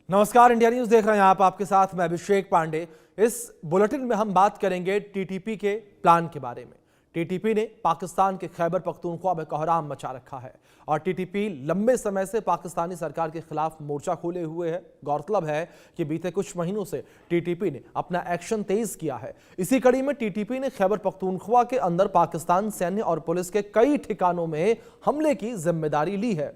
नमस्कार, India news देख रहे हैं आप। आपके साथ मैं अभिषेक पांडे। इस बुलेटिन में हम बात करेंगे टीटीपी के प्लान के बारे में। टीटीपी ने पाकिस्तान के खैबर पख्तूनख्वा में कोहराम मचा रखा है और टीटीपी लंबे समय से पाकिस्तानी सरकार के खिलाफ मोर्चा खोले हुए है। गौरतलब है कि बीते कुछ महीनों से टीटीपी ने अपना एक्शन तेज किया है। इसी कड़ी में टीटीपी ने खैबर पख्तूनख्वा के अंदर पाकिस्तान सैन्य और पुलिस के कई ठिकानों में हमले की जिम्मेदारी ली है।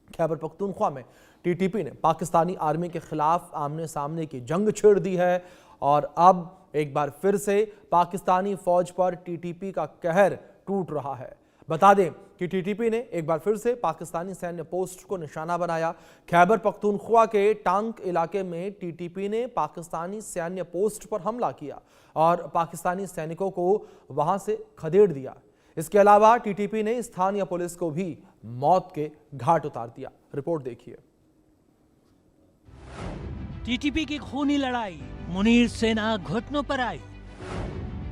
खैबर पख्तूनख्वा में टीटीपी ने पाकिस्तानी आर्मी के खिलाफ आमने सामने की जंग छेड़ दी है और अब एक बार फिर से पाकिस्तानी फौज पर टीटीपी का कहर टूट रहा है। बता दें कि टीटीपी ने एक बार फिर से पाकिस्तानी सैन्य पोस्ट को निशाना बनाया। खैबर पख्तूनख्वा के टांक इलाके में टीटीपी ने पाकिस्तानी सैन्य पोस्ट पर हमला किया और पाकिस्तानी सैनिकों को वहां से खदेड़ दिया। इसके अलावा टीटीपी ने स्थानीय पुलिस को भी मौत के घाट उतार दिया। रिपोर्ट देखिए। टीटीपी की खूनी लड़ाई, मुनीर सेना घुटनों पर आई।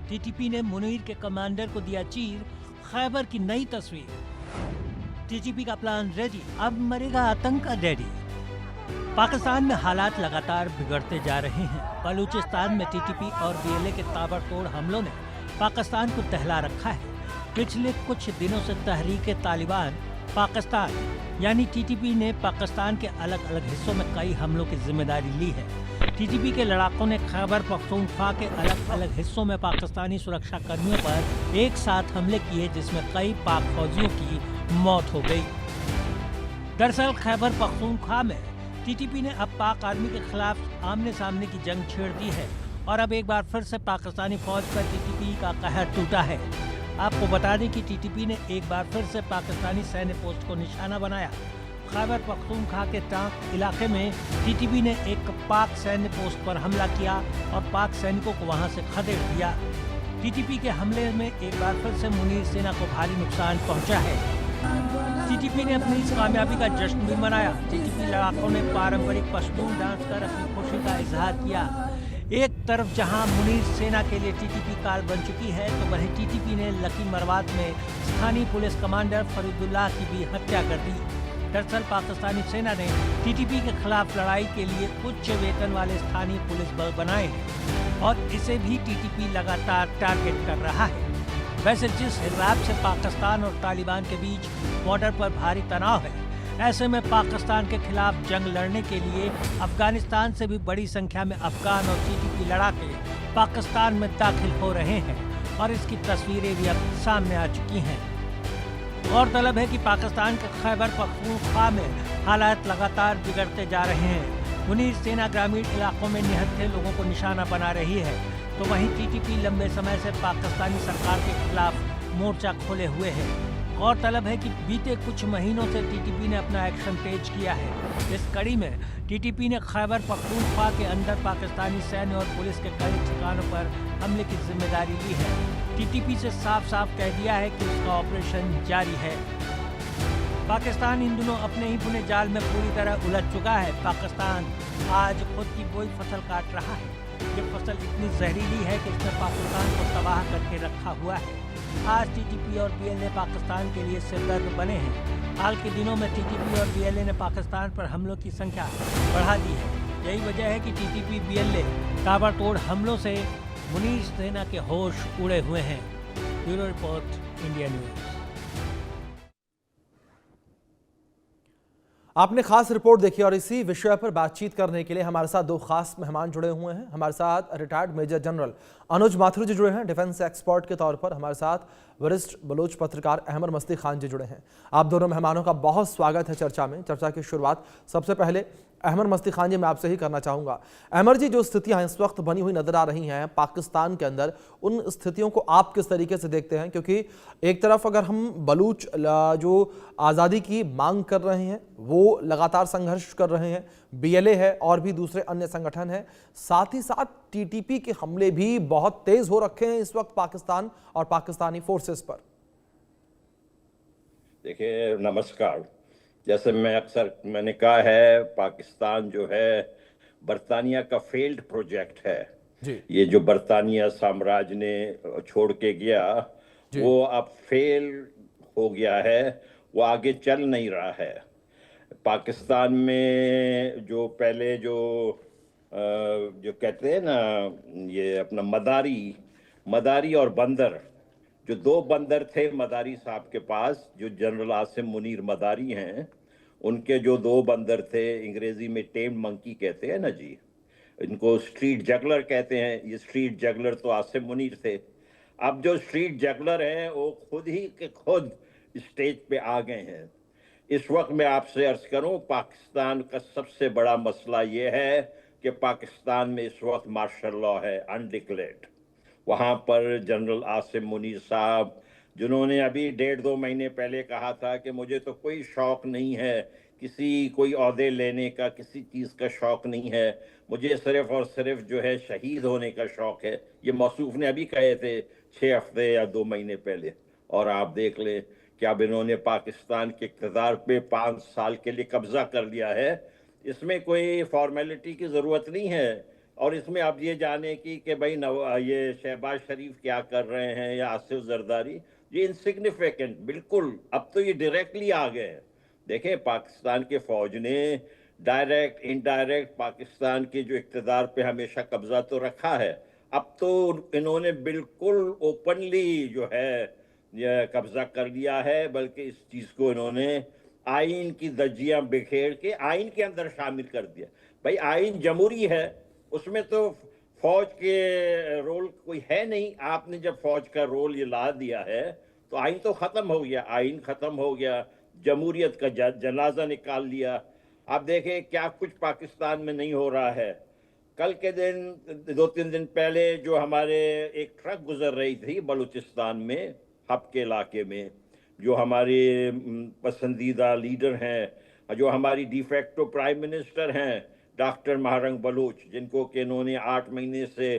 टीटीपी ने मुनीर के कमांडर को दिया चीर, खैबर की नई तस्वीर। टीटीपी का प्लान रेडी, अब मरेगा आतंक का डैडी। पाकिस्तान में हालात लगातार बिगड़ते जा रहे हैं। बलूचिस्तान में टीटीपी और बीएलए के ताबड़तोड़ हमलों ने पाकिस्तान को दहला रखा है। पिछले कुछ दिनों से तहरीक तालिबान पाकिस्तान यानी टीटीपी ने पाकिस्तान के अलग अलग हिस्सों में कई हमलों की जिम्मेदारी ली है। टीटीपी के लड़ाकों ने खैबर पख्तूनख्वा के अलग अलग हिस्सों में पाकिस्तानी सुरक्षा कर्मियों पर एक साथ हमले किए, जिसमें कई पाक फौजियों की मौत हो गई। दरअसल खैबर पख्तूनख्वा में टीटीपी ने अब पाक आर्मी के खिलाफ आमने सामने की जंग छेड़ दी है और अब एक बार फिर से पाकिस्तानी फौज पर टीटीपी का कहर टूटा है। आपको बता दें कि टीटीपी ने एक बार फिर से पाकिस्तानी सैन्य पोस्ट को निशाना बनाया। खैबर पख्तूनख्वा के टांक इलाके में टीटीपी ने एक पाक सैन्य पोस्ट पर हमला किया और पाक सैनिकों को वहां से खदेड़ दिया। टीटीपी के हमले में एक बार फिर से मुनीर सेना को भारी नुकसान पहुंचा है। टीटीपी ने अपनी इस कामयाबी का जश्न भी मनाया। टीटीपी लड़ाकों ने पारंपरिक पश्तून डांस कर अपनी खुशी का इजहार किया। एक तरफ जहां मुनीर सेना के लिए टीटीपी काल बन चुकी है, तो वहीं टीटीपी ने लकी मरवात में स्थानीय पुलिस कमांडर फरीदुल्लाह की भी हत्या कर दी। दरअसल पाकिस्तानी सेना ने टीटीपी के खिलाफ लड़ाई के लिए उच्च वेतन वाले स्थानीय पुलिस बल बनाए हैं और इसे भी टीटीपी लगातार टारगेट कर रहा है। वैसे जिस हिसाब से पाकिस्तान और तालिबान के बीच बॉर्डर पर भारी तनाव है, ऐसे में पाकिस्तान के खिलाफ जंग लड़ने के लिए अफगानिस्तान से भी बड़ी संख्या में अफगान और टीटीपी लड़ाके पाकिस्तान में दाखिल हो रहे हैं और इसकी तस्वीरें भी अब सामने आ चुकी हैं। गौरतलब है कि पाकिस्तान के खैबर पख्तूनख्वा में हालात लगातार बिगड़ते जा रहे हैं। मुनीर सेना ग्रामीण इलाकों में निहत्थे लोगों को निशाना बना रही है, तो वहीं टीटीपी लंबे समय से पाकिस्तानी सरकार के खिलाफ मोर्चा खोले हुए है। गौरतलब है कि बीते कुछ महीनों से टीटीपी ने अपना एक्शन तेज किया है। इस कड़ी में टीटीपी ने खैबर पख्तूनख्वा के अंदर पाकिस्तानी सैन्य और पुलिस के कई ठिकानों पर हमले की जिम्मेदारी ली है। टीटीपी से साफ साफ कह दिया है कि उसका ऑपरेशन जारी है। पाकिस्तान इन दिनों अपने ही बुने जाल में पूरी तरह उलझ चुका है। पाकिस्तान आज खुद की बोई फसल काट रहा है। ये फसल इतनी जहरीली है कि इसने पाकिस्तान को तबाह करके रखा हुआ है। आज टीटीपी और बीएलए पाकिस्तान के लिए सिरदर्द बने हैं। हाल के दिनों में टीटीपी और बीएलए ने पाकिस्तान पर हमलों की संख्या बढ़ा दी है। यही वजह है कि टीटीपी बीएलए ताबड़तोड़ हमलों से मुनीर सेना के होश उड़े हुए हैं। Bureau report, India news. आपने खास रिपोर्ट देखी और इसी विषय पर बातचीत करने के लिए हमारे साथ दो खास मेहमान जुड़े हुए हैं। हमारे साथ रिटायर्ड मेजर जनरल अनुज माथुर जी जुड़े हैं डिफेंस एक्सपर्ट के तौर पर। हमारे साथ वरिष्ठ बलोच पत्रकार अहमद मस्ती खान जी जुड़े हैं। आप दोनों मेहमानों का बहुत स्वागत है चर्चा में। चर्चा की शुरुआत सबसे पहले अहमद मस्ती खान जी मैं आपसे ही करना चाहूँगा। अहमद जी, जो स्थितियाँ इस वक्त बनी हुई नजर आ रही हैं पाकिस्तान के अंदर, उन स्थितियों को आप किस तरीके से देखते हैं? क्योंकि एक तरफ अगर हम बलूच जो आज़ादी की मांग कर रहे हैं वो लगातार संघर्ष कर रहे हैं, बीएलए है और भी दूसरे अन्य संगठन हैं, साथ ही साथ टीटीपी के हमले भी बहुत तेज हो रखे हैं इस वक्त पाकिस्तान और पाकिस्तानी फोर्सेस पर। देखिए, नमस्कार। जैसे मैंने कहा है, पाकिस्तान जो है बरतानिया का फेल्ड प्रोजेक्ट है जी। ये जो बरतानिया साम्राज्य ने छोड़ के गया वो अब फेल हो गया है, वो आगे चल नहीं रहा है। पाकिस्तान में जो पहले जो कहते हैं ना, ये अपना मदारी और बंदर, जो दो बंदर थे मदारी साहब के पास, जो जनरल आसिम मुनीर मदारी हैं, उनके जो दो बंदर थे, अंग्रेजी में टेम मंकी कहते हैं ना जी, इनको स्ट्रीट जगलर कहते हैं। ये स्ट्रीट जगलर तो आसिम मुनीर थे। अब जो स्ट्रीट जगलर हैं वो खुद ही के खुद स्टेज पे आ गए हैं। इस वक्त मैं आपसे अर्ज करूं, पाकिस्तान का सबसे बड़ा मसला ये है कि पाकिस्तान में इस वक्त मार्शल लॉ है, अनडिक्लेयर्ड। वहां पर जनरल आसिम मुनीर साहब, जिन्होंने अभी 1.5-2 महीने पहले कहा था कि मुझे तो कोई शौक नहीं है किसी कोई ओहदे लेने का, किसी चीज़ का शौक नहीं है, मुझे सिर्फ और सिर्फ जो है शहीद होने का शौक है, ये मौसूफ ने अभी कहे थे 6 हफ्ते या 2 महीने पहले। और आप देख लें कि अब इन्होंने पाकिस्तान के इक़्तिदार पे 5 साल के लिए कब्जा कर लिया है। इसमें कोई फॉर्मेलिटी की ज़रूरत नहीं है, और इसमें आप ये जाने की कि भाई ये शहबाज शरीफ क्या कर रहे हैं या आसिफ जरदारी, ये इनसिग्निफिकेंट बिल्कुल। अब तो ये डायरेक्टली आ गए हैं। देखें, पाकिस्तान के फौज ने डायरेक्ट इनडायरेक्ट पाकिस्तान के जो इक़्तिदार पे हमेशा कब्जा तो रखा है, अब तो इन्होंने बिल्कुल ओपनली जो है ये कब्जा कर लिया है। बल्कि इस चीज़ को इन्होंने आइन की धज्जियां बिखेर के आइन के अंदर शामिल कर दिया। भाई आइन जमहूरी है, उसमें तो फौज के रोल कोई है नहीं। आपने जब फौज का रोल ये ला दिया है तो आइन तो ख़त्म हो गया, आइन ख़त्म हो गया, जमहूरियत का जनाजा निकाल लिया। आप देखें क्या कुछ पाकिस्तान में नहीं हो रहा है। कल के दिन 2-3 दिन पहले जो हमारे एक ट्रक गुजर रही थी बलूचिस्तान में, हब के इलाके में, जो हमारे पसंदीदा लीडर हैं, जो हमारी डिफेक्टो प्राइम मिनिस्टर हैं डॉक्टर महारंग बलूच, जिनको कि इन्होंने 8 महीने से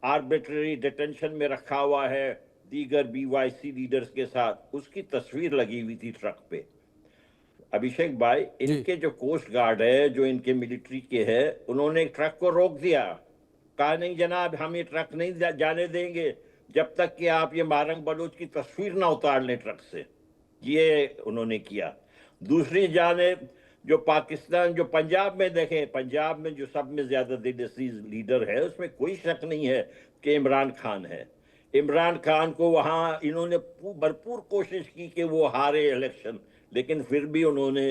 आर्बिट्ररी डिटेंशन में रखा हुआ है दीगर BYC लीडर्स के साथ, उसकी तस्वीर लगी हुई थी ट्रक पे। अभिषेक भाई, इनके जो कोस्ट गार्ड है, जो इनके मिलिट्री के है, उन्होंने ट्रक को रोक दिया, कहा नहीं जनाब हम ये ट्रक नहीं जाने देंगे जब तक कि आप ये महारंग बलूच की तस्वीर ना उतार लें ट्रक से। ये उन्होंने किया। दूसरी जानिब जो पाकिस्तान, जो पंजाब में देखें, पंजाब में जो सब में ज्यादा लीडर है उसमें कोई शक नहीं है कि इमरान खान है। इमरान खान को वहाँ इन्होंने भरपूर कोशिश की कि वो हारे इलेक्शन, लेकिन फिर भी उन्होंने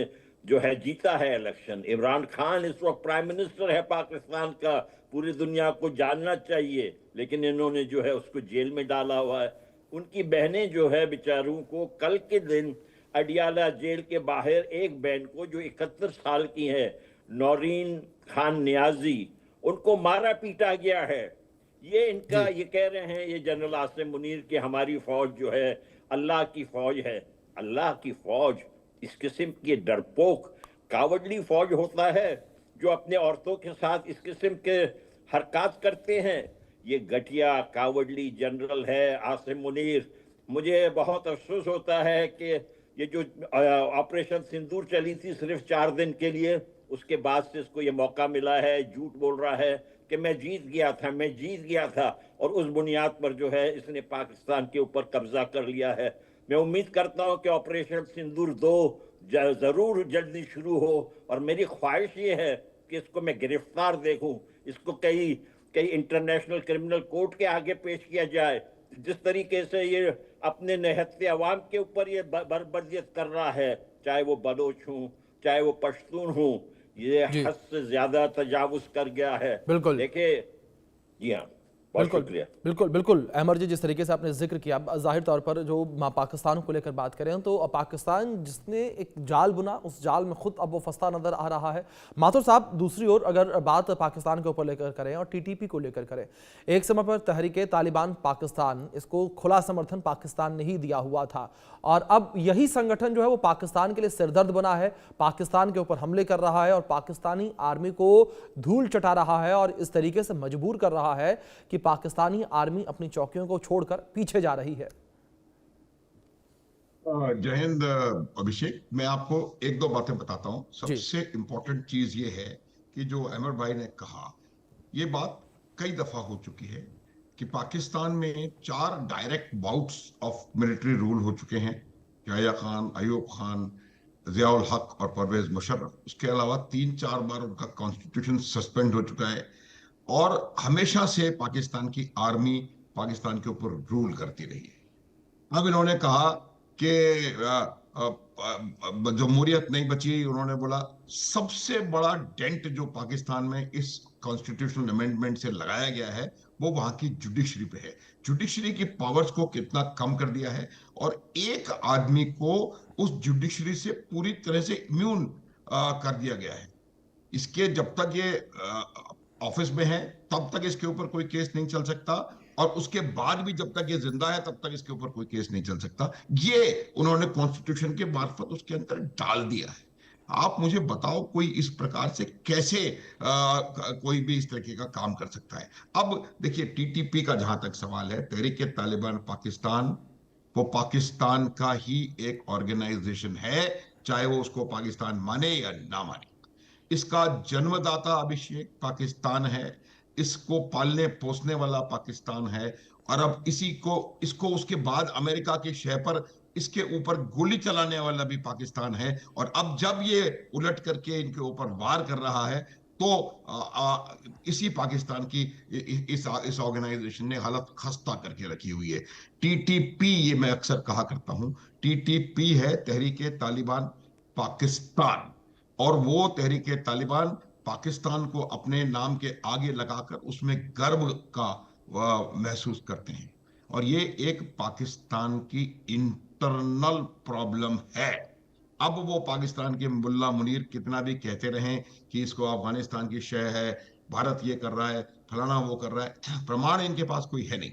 जो है जीता है इलेक्शन। इमरान खान इस वक्त प्राइम मिनिस्टर है पाकिस्तान का, पूरी दुनिया को जानना चाहिए, लेकिन इन्होंने जो है उसको जेल में डाला हुआ है। उनकी बहनें जो है बेचारों को, कल के दिन अडियाला जेल के बाहर एक बहन को जो 71 साल की है, नौरीन खान नियाजी, उनको मारा पीटा गया है। ये इनका ये कह रहे हैं ये जनरल आसिम मुनीर कि हमारी फौज जो है अल्लाह की फौज है। अल्लाह की फौज इस किस्म की डरपोक कावड़ली फौज होता है जो अपने औरतों के साथ इस किस्म के हरकत करते हैं। ये घटिया कावड़ली जनरल है आसिम मुनीर। मुझे बहुत अफसोस होता है कि ये जो ऑपरेशन सिंदूर चली थी सिर्फ 4 दिन के लिए, उसके बाद से इसको ये मौका मिला है, झूठ बोल रहा है कि मैं जीत गया था, और उस बुनियाद पर जो है इसने पाकिस्तान के ऊपर कब्जा कर लिया है। मैं उम्मीद करता हूं कि ऑपरेशन सिंदूर 2 जरूर जल्दी शुरू हो, और मेरी ख्वाहिश ये है कि इसको मैं गिरफ्तार देखूं, इसको कई इंटरनेशनल क्रिमिनल कोर्ट के आगे पेश किया जाए। जिस तरीके से ये अपने निहत्ते अवाम के ऊपर ये बर्बरियत कर रहा है, चाहे वो बलोच हूँ चाहे वो पश्तून हूँ, ये हद से ज्यादा तजावुज कर गया है। बिल्कुल देखिए, जी हाँ, बिल्कुल अहमद जी, जिस तरीके से आपने जिक्र किया, जाहिर तौर पर जो पाकिस्तान को लेकर बात करें तो पाकिस्तान जिसने एक जाल बुना, उस जाल में खुद अब वो फंसता नजर आ रहा है। माथुर साहब, दूसरी ओर अगर बात पाकिस्तान के ऊपर लेकर करें और TTP को लेकर करें, एक समय पर तहरीके तालिबान पाकिस्तान, इसको खुला समर्थन पाकिस्तान ने ही दिया हुआ था, और अब यही संगठन जो है वो पाकिस्तान के लिए सिरदर्द बना है, पाकिस्तान के ऊपर हमले कर रहा है और पाकिस्तानी आर्मी को धूल चटा रहा है, और इस तरीके से मजबूर कर रहा है कि पाकिस्तानी आर्मी अपनी चौकियों को छोड़कर पीछे जा रही है। जय हिंद अभिषेक, मैं आपको 1-2 बातें बताता हूं। सबसे इंपॉर्टेंट चीज ये है कि जो अहमद भाई ने कहा, ये बात कई दफा हो चुकी है कि पाकिस्तान में 4 direct bouts of military rule हो चुके हैं। याह्या खान, अयूब खान, जियाउल हक और परवेज मुशर्रफ, उसके अलावा 3-4 बार उनका कॉन्स्टिट्यूशन सस्पेंड हो चुका है, और हमेशा से पाकिस्तान की आर्मी पाकिस्तान के ऊपर रूल करती रही है। अब इन्होंने कहा कि जमहूरियत नहीं बची। उन्होंने बोला सबसे बड़ा डेंट जो पाकिस्तान में इस कॉन्स्टिट्यूशनल अमेंडमेंट से लगाया गया है वो वहां की जुडिशरी पे है। जुडिशरी की पावर्स को कितना कम कर दिया है, और एक आदमी को उस जुडिशरी से पूरी तरह से इम्यून कर दिया गया है। इसके जब तक ये ऑफिस में है तब तक इसके ऊपर कोई केस नहीं चल सकता, और उसके बाद भी जब तक ये जिंदा है तब तक इसके ऊपर कोई केस नहीं चल सकता। ये उन्होंने कॉन्स्टिट्यूशन के मार्फत उसके अंदर डाल दिया है। आप मुझे बताओ कोई इस प्रकार से कैसे कोई भी इस तरीके का काम कर सकता है। अब देखिए, टीटीपी का जहां तक सवाल है, तहरीक तालिबान पाकिस्तान, वो पाकिस्तान का ही एक ऑर्गेनाइजेशन है, चाहे वो उसको पाकिस्तान माने या ना माने। इसका जन्मदाता अभिषेक पाकिस्तान है, इसको पालने पोसने वाला पाकिस्तान है, और अब इसको उसके बाद अमेरिका के शह पर इसके ऊपर गोली चलाने वाला भी पाकिस्तान है। और अब जब ये उलट करके इनके ऊपर वार कर रहा है तो इसी पाकिस्तान की इस ऑर्गेनाइजेशन ने हालत खस्ता करके रखी हुई है। टीटीपी, ये मैं अक्सर कहा करता हूं, टीटीपी है तहरीक तालिबान पाकिस्तान, और वो तहरीक तालिबान पाकिस्तान को अपने नाम के आगे लगाकर उसमें गर्व का महसूस करते हैं। और ये एक पाकिस्तान की इंटरनल प्रॉब्लम है। अब वो पाकिस्तान के मुल्ला मुनीर कितना भी कहते रहें कि इसको अफगानिस्तान की शह है, भारत ये कर रहा है, फलाना वो कर रहा है, प्रमाण इनके पास कोई है नहीं।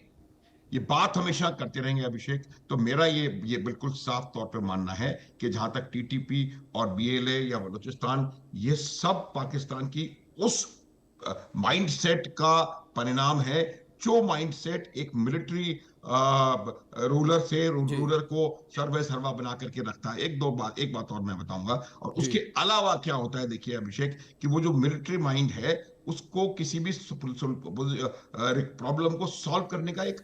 ये बात हमेशा करते रहेंगे अभिषेक। तो मेरा ये बिल्कुल साफ तौर पे मानना है कि जहां तक टीटीपी और बीएलए या बलूचिस्तान, ये सब पाकिस्तान की उस माइंडसेट का परिणाम है जो माइंडसेट एक मिलिट्री रूलर को सर्वे सर्वा बना करके रखता है। एक बात और मैं बताऊंगा। और उसके अलावा क्या होता है, देखिए अभिषेक, कि वो जो मिलिट्री माइंड है उसको किसी भी प्रॉब्लम को सॉल्व करने का एक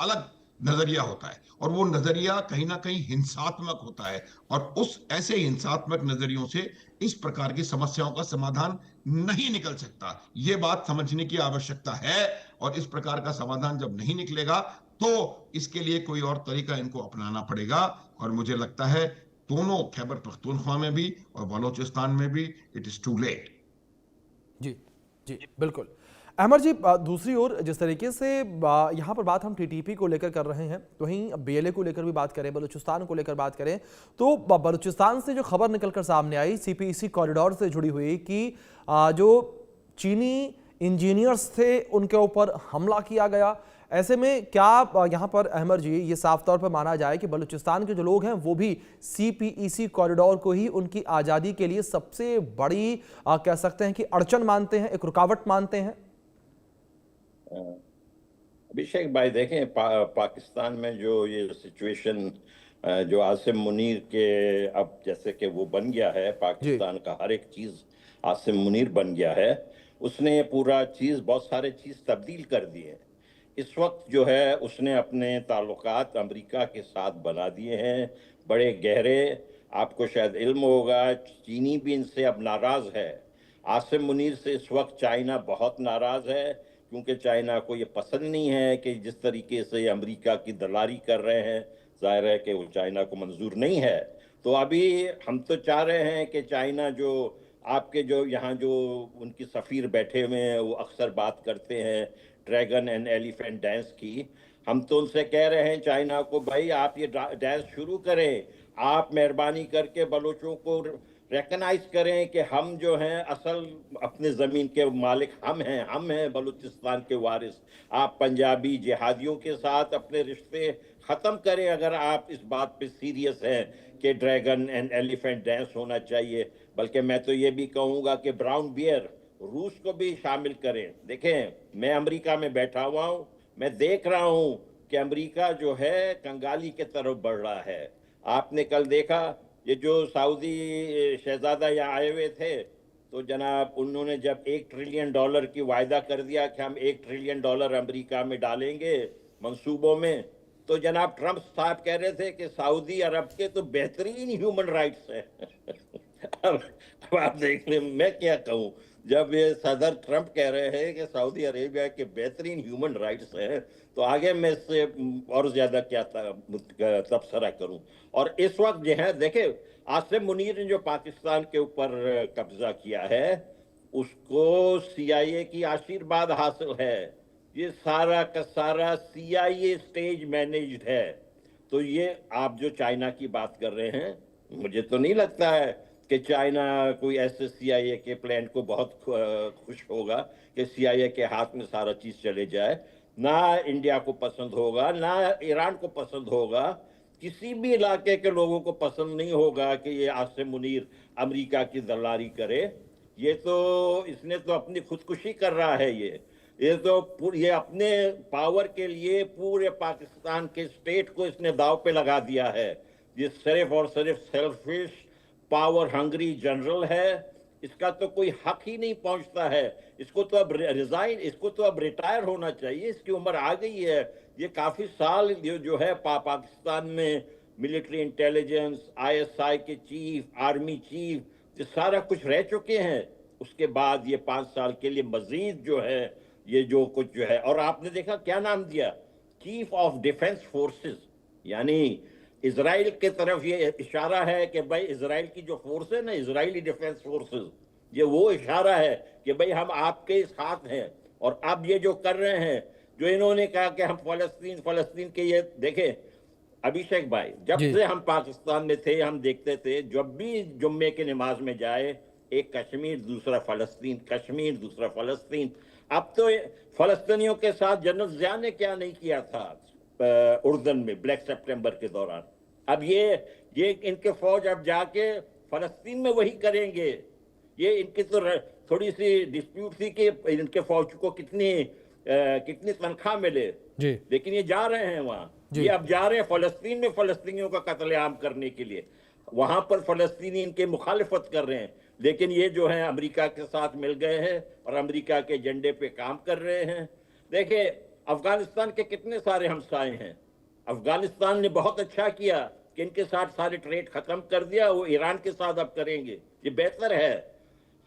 अलग नजरिया होता है, और वो नजरिया कहीं ना कहीं हिंसात्मक होता है। और उस ऐसे हिंसात्मक नजरियों से इस प्रकार की समस्याओं का समाधान नहीं निकल सकता। ये बात समझने की आवश्यकता है, और इस प्रकार का समाधान जब नहीं निकलेगा तो इसके लिए कोई और तरीका इनको अपनाना पड़ेगा। और मुझे लगता है दोनों खैबर पख्तूनख्वा में भी और बलोचिस्तान में भी इट इज टू लेट। जी जी बिल्कुल। अहमद जी, दूसरी ओर जिस तरीके से यहाँ पर बात हम टीटीपी को लेकर कर रहे हैं, तो वहीं बीएलए को लेकर भी बात करें, बलूचिस्तान को लेकर बात करें, तो बलूचिस्तान से जो खबर निकलकर सामने आई सीपीईसी कॉरिडोर से जुड़ी हुई कि जो चीनी इंजीनियर्स थे उनके ऊपर हमला किया गया। ऐसे में क्या यहाँ पर अहमद जी ये साफ तौर पर माना जाए कि बलूचिस्तान के जो लोग हैं वो भी सीपीईसी कॉरिडोर को ही उनकी आज़ादी के लिए सबसे बड़ी कह सकते हैं कि अड़चन मानते हैं, एक रुकावट मानते हैं? अभिषेक भाई देखें, पाकिस्तान में जो ये सिचुएशन जो आसिम मुनीर के, अब जैसे कि वो बन गया है पाकिस्तान का हर एक चीज आसिम मुनीर बन गया है, उसने पूरा चीज बहुत सारे चीज तब्दील कर दिए। इस वक्त जो है उसने अपने ताल्लुकात अमेरिका के साथ बना दिए हैं बड़े गहरे। आपको शायद इल्म होगा, चीनी भी इनसे अब नाराज है। आसिम मुनीर से इस वक्त चाइना बहुत नाराज है, क्योंकि चाइना को ये पसंद नहीं है कि जिस तरीके से अमेरिका की दलाली कर रहे हैं, जाहिर है कि वो चाइना को मंजूर नहीं है। तो अभी हम तो चाह रहे हैं कि चाइना जो आपके जो यहाँ जो उनकी सफ़ीर बैठे हुए हैं वो अक्सर बात करते हैं ड्रैगन एंड एलिफेंट डांस की, हम तो उनसे कह रहे हैं चाइना को, भाई आप ये डांस शुरू करें, आप मेहरबानी करके बलोचों को रिकग्नाइज करें कि हम जो हैं असल अपने ज़मीन के मालिक हम हैं बलूचिस्तान के वारिस। आप पंजाबी जिहादियों के साथ अपने रिश्ते ख़त्म करें अगर आप इस बात पे सीरियस हैं कि ड्रैगन एंड एलिफेंट डांस होना चाहिए। बल्कि मैं तो ये भी कहूँगा कि ब्राउन बियर रूस को भी शामिल करें। देखें, मैं अमेरिका में बैठा हुआ हूँ, मैं देख रहा हूँ कि अमेरिका जो है कंगाली के तरफ बढ़ रहा है। आपने कल देखा ये जो सऊदी शहजादा यहाँ आए हुए थे, तो जनाब उन्होंने जब $1 ट्रिलियन की वायदा कर दिया कि हम $1 ट्रिलियन अमेरिका में डालेंगे मंसूबों में, तो जनाब ट्रंप साहब कह रहे थे कि सऊदी अरब के तो बेहतरीन ह्यूमन राइट्स है। अब आप देख लें, मैं क्या कहूँ, जब ये सदर ट्रंप कह रहे हैं कि सऊदी अरेबिया के बेहतरीन ह्यूमन राइट्स हैं, तो आगे मैं इससे और ज्यादा क्या तबसरा करूं। और इस वक्त जो है देखे, आसिम मुनीर ने जो पाकिस्तान के ऊपर कब्जा किया है, उसको CIA की आशीर्वाद हासिल है। ये सारा का सारा CIA स्टेज मैनेज्ड है। तो ये आप जो चाइना की बात कर रहे हैं, मुझे तो नहीं लगता है कि चाइना कोई ऐसे CIA के प्लान को बहुत खुश होगा कि CIA के हाथ में सारा चीज चले जाए। ना इंडिया को पसंद होगा, ना ईरान को पसंद होगा, किसी भी इलाके के लोगों को पसंद नहीं होगा कि ये आसिम मुनीर अमेरिका की दलाली करे। ये तो इसने तो अपनी खुदकुशी कर रहा है। ये अपने पावर के लिए पूरे पाकिस्तान के स्टेट को इसने दांव पे लगा दिया है। ये सिर्फ और सिर्फ सेल्फिश पावर हंग्री जनरल है। इसका तो कोई हक ही नहीं पहुंचता है। इसको तो अब रिटायर होना चाहिए। इसकी उम्र आ गई है। ये काफी साल जो है पाकिस्तान में मिलिट्री इंटेलिजेंस, ISI के चीफ, आर्मी चीफ, ये सारा कुछ रह चुके हैं। उसके बाद ये 5 साल के लिए मजीद जो है ये जो कुछ जो है, और आपने देखा क्या नाम दिया, चीफ ऑफ डिफेंस फोर्सेस। यानी इजराइल के तरफ ये इशारा है कि भाई इजराइल की जो फोर्स है ना, इजरायली डिफेंस फोर्सेस, ये वो इशारा है कि भाई हम आपके साथ हैं। और अब ये जो कर रहे हैं, जो इन्होंने कहा कि हम फलस्तीन के, ये देखें अभिषेक भाई, जब से हम पाकिस्तान में थे हम देखते थे, जब भी जुम्मे की नमाज में जाए, एक कश्मीर दूसरा फलस्तीन, कश्मीर दूसरा फलस्तीन। अब तो फलस्तीनियों के साथ जनरल ज़िया ने क्या नहीं किया था उर्दन में ब्लैक सितंबर के दौरान। अब ये इनके फौज अब जाके फलस्तीन में वही करेंगे। ये इनकी तो थोड़ी सी डिस्प्यूट थी कि इनके फौज को कितनी तनख्वाह मिले, लेकिन ये जा रहे हैं वहां। ये अब जा रहे हैं फलस्तीन में फलस्तीनियों का कत्लेआम करने के लिए। वहां पर फलस्तीनी इनके मुखालिफत कर रहे हैं, लेकिन ये जो है अमेरिका के साथ मिल गए हैं और अमेरिका के एजेंडे पे काम कर रहे हैं। देखिए अफगानिस्तान के कितने सारे हमसाए हैं। अफगानिस्तान ने बहुत अच्छा किया कि इनके साथ सारे ट्रेड खत्म कर दिया, वो ईरान के साथ अब करेंगे। ये बेहतर है।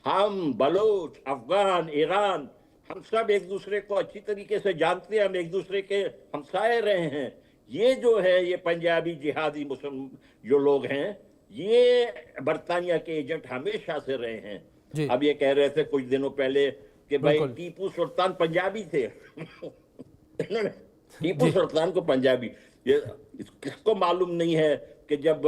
हम बलोच, अफगान, ईरान, हम सब एक दूसरे को अच्छी तरीके से जानते हैं। हम एक दूसरे के हमसाए रहे हैं। ये जो है ये पंजाबी जिहादी मुस्लिम जो लोग हैं, ये बरतानिया के एजेंट हमेशा से रहे हैं। अब ये कह रहे थे कुछ दिनों पहले कि भाई टीपू सुल्तान पंजाबी थे। टीपू सुल्तान को पंजाबी, ये किसको मालूम नहीं है कि जब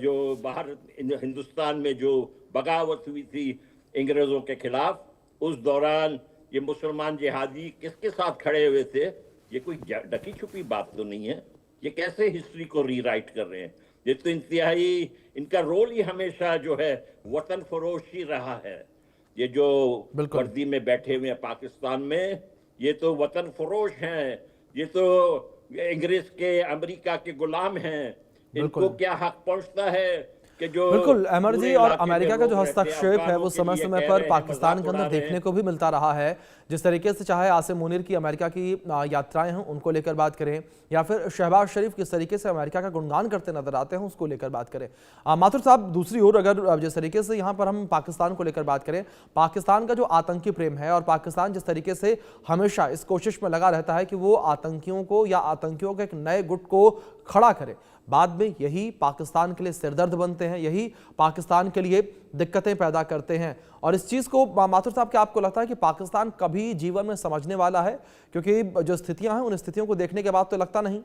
जो बाहर हिंदुस्तान में जो बगावत हुई थी अंग्रेजों के खिलाफ, उस दौरान ये मुसलमान जिहादी किसके साथ खड़े हुए थे। ये कोई ढकी छुपी बात तो नहीं है। ये कैसे हिस्ट्री को रीराइट कर रहे हैं। ये तो इंतहाई इनका रोल ही हमेशा जो है वतन फरोशी रहा है। ये जो वर्दी में बैठे हुए हैं पाकिस्तान में, ये तो वतन फरोश हैं। ये तो अंग्रेज के, अमेरिका के गुलाम हैं। इनको क्या हक पहुंचता है कि जो बिल्कुल अमर जी, और अमेरिका का जो हस्तक्षेप है वो समय समय पर पाकिस्तान के अंदर देखने को भी मिलता रहा है। जिस तरीके से चाहे आसिम मुनीर की अमेरिका की यात्राएं हैं उनको लेकर बात करें, या फिर शहबाज शरीफ किस तरीके से अमेरिका का गुणगान करते नजर आते हैं उसको लेकर बात करें। माथुर साहब, दूसरी ओर अगर जिस तरीके से यहाँ पर हम पाकिस्तान को लेकर बात करें, पाकिस्तान का जो आतंकी प्रेम है और पाकिस्तान जिस तरीके से हमेशा इस कोशिश में लगा रहता है कि वो आतंकियों को या आतंकियों के एक नए गुट को खड़ा करे, बाद में यही पाकिस्तान के लिए सिरदर्द बनते हैं, यही पाकिस्तान के लिए दिक्कतें पैदा करते हैं। और इस चीज को माथुर साहब, क्या आपको लगता है कि पाकिस्तान कभी जीवन में समझने वाला है? क्योंकि जो स्थितियां हैं उन स्थितियों को देखने के बाद तो लगता नहीं।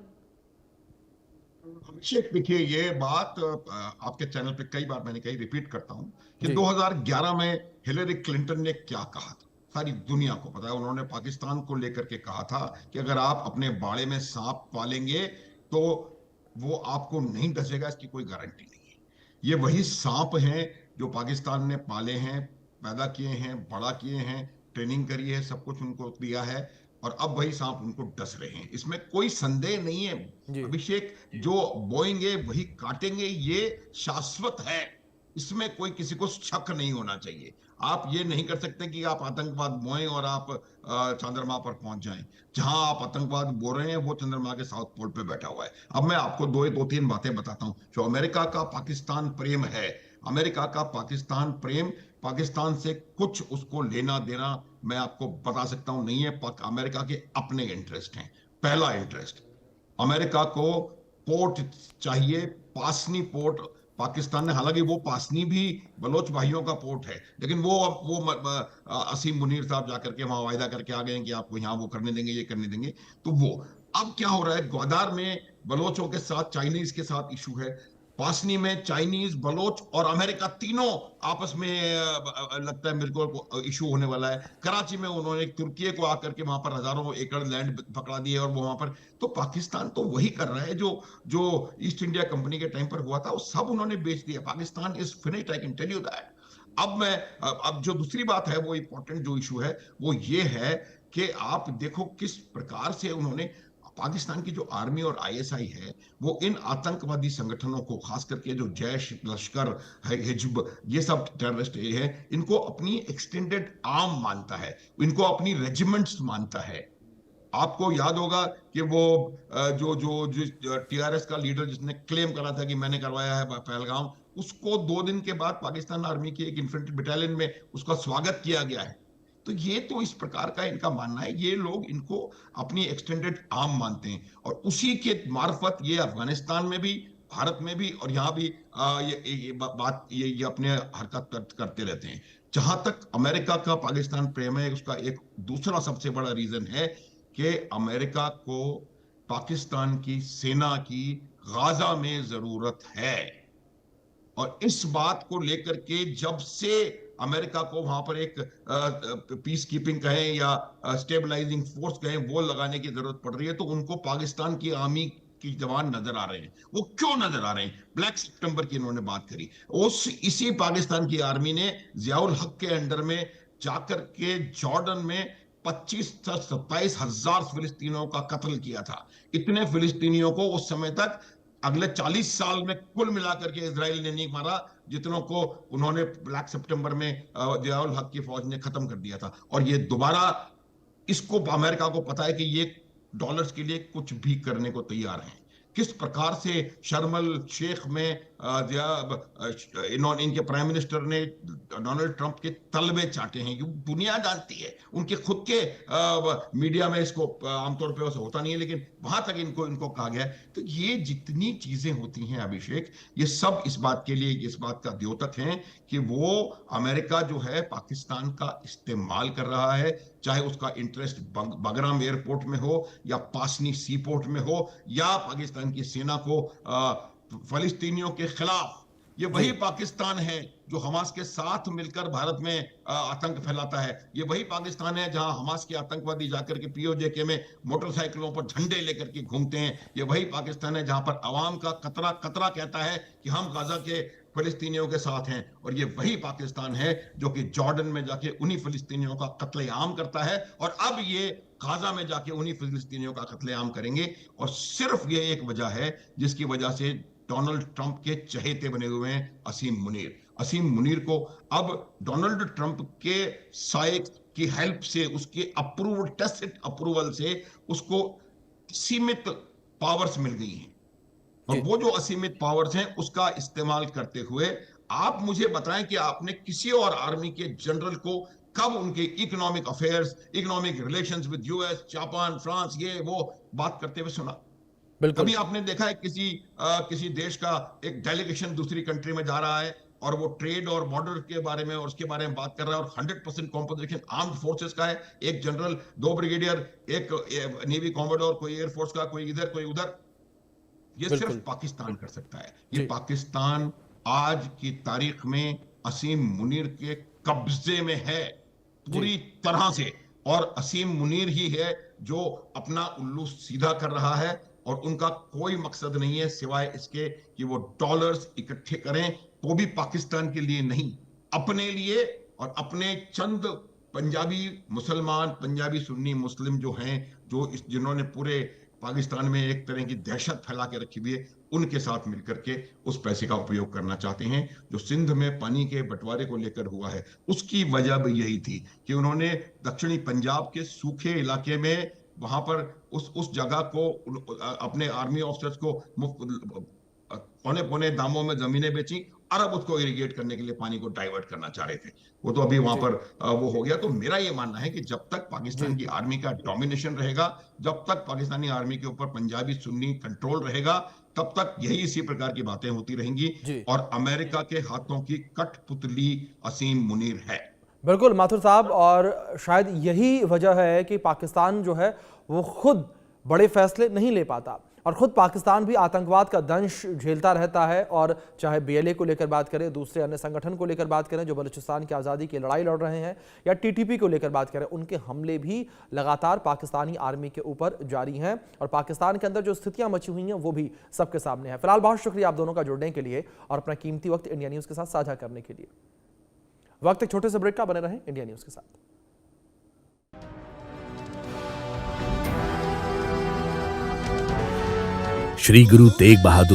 अभिषेक, देखिए ये बात आपके चैनल पे कई बार मैंने कही, रिपीट करता हूं कि 2011 में हिलरी क्लिंटन ने क्या कहा था, सारी दुनिया को पता है। उन्होंने पाकिस्तान को लेकर के कहा था कि अगर आप अपने बाड़े में सांप पालेंगे तो वो आपको नहीं डसेगा, इसकी कोई गारंटी नहीं है। ये वही सांप हैं जो पाकिस्तान ने पाले हैं, पैदा किए हैं, बड़ा किए हैं, ट्रेनिंग करी है, सब कुछ उनको दिया है, और अब वही सांप उनको डस रहे हैं। इसमें कोई संदेह नहीं है अभिषेक। जो बोएंगे वही काटेंगे, ये शाश्वत है। इसमें कोई किसी को शक नहीं होना चाहिए। आप ये नहीं कर सकते कि आप आतंकवाद बोएं और आप चंद्रमा पर पहुंच जाएं। जहां आप आतंकवाद बो रहे हैं वो चंद्रमा के साउथ पोल पे बैठा हुआ है। अब मैं आपको दो तीन बातें बताता हूं। जो अमेरिका का पाकिस्तान प्रेम है, अमेरिका का पाकिस्तान प्रेम, पाकिस्तान से कुछ उसको लेना देना मैं आपको बता सकता हूं नहीं है। अमेरिका के अपने इंटरेस्ट हैं। पहला इंटरेस्ट, अमेरिका को पोर्ट चाहिए, पासनी पोर्ट पाकिस्तान ने, हालांकि वो पासनी भी बलोच भाइयों का पोर्ट है, लेकिन असीम मुनीर साहब जाकर के वहां वायदा करके आ गए हैं कि आपको यहाँ वो करने देंगे, ये करने देंगे। तो वो अब क्या हो रहा है, ग्वादार में बलोचों के साथ चाइनीज के साथ इशू है, पासनी में चाइनीज, बलोच और अमेरिका तीनों आपस में लगता है मेरे को इशू होने वाला है। कराची में उन्होंने तुर्की को आकर के वहां पर हजारों एकड़ लैंड पकड़ा दिए और वो वहां पर, तो पाकिस्तान तो वही कर रहा है जो जो ईस्ट इंडिया कंपनी के टाइम पर हुआ था, वो सब उन्होंने बेच दिया। Pakistan is finished, I can tell you that. अब जो दूसरी बात है, वो इंपॉर्टेंट जो इशू है वो ये है कि आप देखो किस प्रकार से उन्होंने, पाकिस्तान की जो आर्मी और आईएसआई है वो इन आतंकवादी संगठनों को, खास करके जो जैश, लश्कर, हिजब, ये सब टेररिस्ट है, इनको अपनी एक्सटेंडेड आर्म मानता है, इनको अपनी रेजिमेंट्स मानता है। आपको याद होगा कि वो जो टीआरएस का लीडर जिसने क्लेम करा था कि मैंने करवाया है पहलगाम, उसको 2 दिन के बाद पाकिस्तान आर्मी की एक इन्फेंट्री बटालियन में उसका स्वागत किया गया है। तो ये तो इस प्रकार का इनका मानना है, ये लोग इनको अपनी एक्सटेंडेड आर्म मानते हैं और उसी के मार्फत ये अफगानिस्तान में भी, भारत में भी और यहाँ भी ये अपने हरकत करते रहते हैं। जहां तक अमेरिका का पाकिस्तान प्रेम है, उसका एक दूसरा सबसे बड़ा रीजन है कि अमेरिका को पाकिस्तान की सेना की गाजा में जरूरत है। और इस बात को लेकर के जब से अमेरिका को वहां पर एक पीस कीपिंग कहें या स्टेबलाइजिंग फोर्स कहें, वो लगाने की जरूरत पड़ रही है, तो उनको पाकिस्तान की आर्मी की जवान नजर आ रहे हैं। वो क्यों नजर आ रहे हैं? ब्लैक सितंबर की इन्होंने बात करी, इसी पाकिस्तान की आर्मी ने जियाउल हक के अंडर में जाकर के जॉर्डन में 25 से 27 हजार फिलिस्तीनियों का कत्ल किया था। इतने फिलिस्तीनियों को उस समय तक अगले 40 साल में कुल मिलाकर के इजराइल ने नहीं मारा जितनों को उन्होंने ब्लैक सितंबर में जियाउल हक की फौज ने खत्म कर दिया था। और ये दोबारा, इसको अमेरिका को पता है कि ये डॉलर्स के लिए कुछ भी करने को तैयार हैं। किस प्रकार से शर्मल शेख में इनके प्राइम मिनिस्टर ने डोनाल्ड ट्रंप के तलबे चाटे हैं, ये दुनिया जानती है। उनके खुद के मीडिया में इसको आमतौर पे वैसे होता नहीं है, लेकिन वहां तक इनको कहा गया है। तो ये जितनी चीजें होती हैं अभिषेक, ये सब इस बात के लिए, इस बात का द्योतक है कि वो अमेरिका जो है पाकिस्तान का इस्तेमाल कर रहा है, चाहे उसका इंटरेस्ट बगराम एयरपोर्ट में हो या पासनी सी पोर्ट में हो या पाकिस्तान की सेना को फलस्तीनियों के खिलाफ। ये वही पाकिस्तान है जो हमास के साथ मिलकर भारत में आतंक फैलाता है। ये वही पाकिस्तान है जहां हमास के आतंकवादी जाकर के पीओजेके में मोटरसाइकिलों पर झंडे लेकर के घूमते हैं। ये वही पाकिस्तान है जहां पर अवाम का कतरा कतरा कहता है कि हम गाजा के फिलिस्तीनियों के साथ हैं। और ये वही पाकिस्तान है जो कि जॉर्डन में जाके उन्हीं फिलिस्तीनियों का कत्लेआम करता है, और अब ये गाजा में जाके उन्हीं फिलिस्तीनियों का कत्लेआम करेंगे। और सिर्फ ये एक वजह है जिसकी वजह से डोनाल्ड ट्रंप के चहेते बने हुए हैं असीम मुनीर। असीम मुनीर को अब डोनाल्ड ट्रंप के साए की हेल्प से, उसके अप्रूवल, टेसिट अप्रूवल से उसको सीमित पावर्स मिल गई हैं। और वो जो असीमित पावर्स हैं उसका इस्तेमाल करते हुए आप मुझे बताएं कि आपने किसी और आर्मी के जनरल को कब उनके economic affairs, economic relations with US, Japan, France, ये वो बात करते हुए सुना? कभी आपने देखा है किसी देश का एक डेलीगेशन दूसरी कंट्री में जा रहा है और वो ट्रेड और बॉर्डर के बारे में और उसके बारे में बात कर रहा है, और 100% कॉम्पोजिशन आर्म्ड फोर्सेस का है, एक जनरल, 2 ब्रिगेडियर, एक नेवी कॉमोडोर, कोई एयरफोर्स का, कोई इधर कोई उधर। ये सिर्फ पाकिस्तान कर सकता है। ये पाकिस्तान आज की तारीख में असीम मुनीर के कब्जे में है पूरी तरह से, और असीम मुनीर ही है जो अपना उल्लू सीधा कर रहा है, और उनका कोई मकसद नहीं है सिवाय इसके कि वो डॉलर्स इकट्ठे करें, तो भी पाकिस्तान के लिए नहीं, अपने लिए और अपने चंद पंजाबी मुसलमान, पंजाबी सुन्नी मुस्लिम जो हैं, जिन्होंने पूरे पाकिस्तान में एक तरह की दहशत फैला के रखी हुई है, उनके साथ मिलकर के उस पैसे का उपयोग करना चाहते हैं। जो सिंध में पानी के बंटवारे को लेकर हुआ है, उसकी वजह भी यही थी कि उन्होंने दक्षिणी पंजाब के सूखे इलाके में वहां पर उस जगह को अपने आर्मी ऑफिसर्स को पौने पौने दामों में जमीनें बेची, अरब उसको इरिगेट करने के लिए पानी को डाइवर्ट करना चाह रहे थे। वो तो अभी वहां पर वो हो गया। तो मेरा ये मानना है कि जब तक पाकिस्तान की आर्मी का डोमिनेशन रहेगा, जब तक पाकिस्तानी आर्मी के ऊपर पंजाबी सुन्नी कंट्रोल रहेगा, तब तक यही इसी प्रकार की बातें होती रहेंगी और अमेरिका के हाथों की कठपुतली असीम मुनीर है। बिल्कुल माथुर साहब, और शायद यही वजह है कि पाकिस्तान जो है वो खुद बड़े फैसले नहीं ले पाता और खुद पाकिस्तान भी आतंकवाद का दंश झेलता रहता है। और चाहे BLA को लेकर बात करें, दूसरे अन्य संगठन को लेकर बात करें जो बलूचिस्तान की आज़ादी की लड़ाई लड़ रहे हैं, या TTP को लेकर बात करें, उनके हमले भी लगातार पाकिस्तानी आर्मी के ऊपर जारी हैं और पाकिस्तान के अंदर जो स्थितियां मची हुई हैं वो भी सबके सामने है। फिलहाल बहुत शुक्रिया आप दोनों का जुड़ने के लिए और अपना कीमती वक्त इंडिया न्यूज़ के साथ साझा करने के लिए। वक्त एक छोटे से ब्रेक का, बने रहें इंडिया न्यूज़ के साथ। श्री गुरु तेग बहादुर